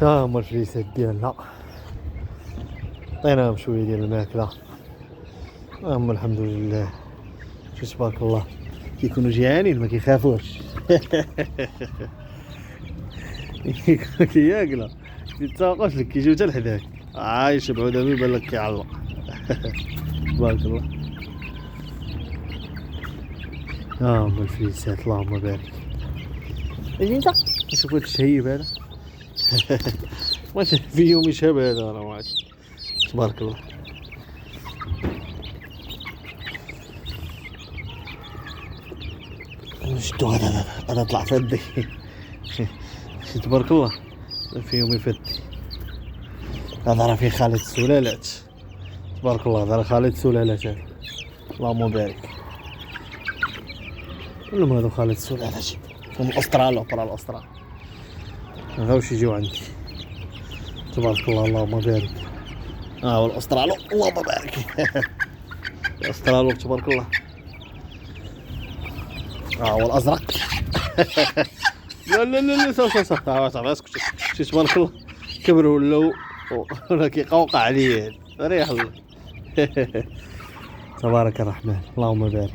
ها هما الفريسات ديالنا عطيناهم شويه ديال الماكله. ها هما الحمد لله. شوف تبارك الله كيكونوا جيعانين ما كيخافوش. كياكلا كيتساوقوش لك كيجيو حتى لحداك عايش بعدا يبان لك كيعلق. تبارك الله. ها هما الفريسات اللهم بارك. اجي انت نشوف هاد الشهيب هذا. واش في يوم يشابه هذا انا ما عرفتش. تبارك الله. شتو هذا طلع في يدي. تبارك الله في يوم يفتي. هذا راه فيه خالد السلالات. تبارك الله هذا راه خالد السلالات هذا. اللهم بارك. كلهم هذو خالد السلالات هادشي من استراليا برا الاسترال. هذا واش يجيو عندي. تبارك الله اللهم بارك. والاسترالو اللهم بارك. الاسترالو تبارك الله. والازرق. لا لا لا صافي اسكت. شي تبارك الله كبروا ولا كيقوقع عليا ريح الله. تبارك الرحمن اللهم بارك.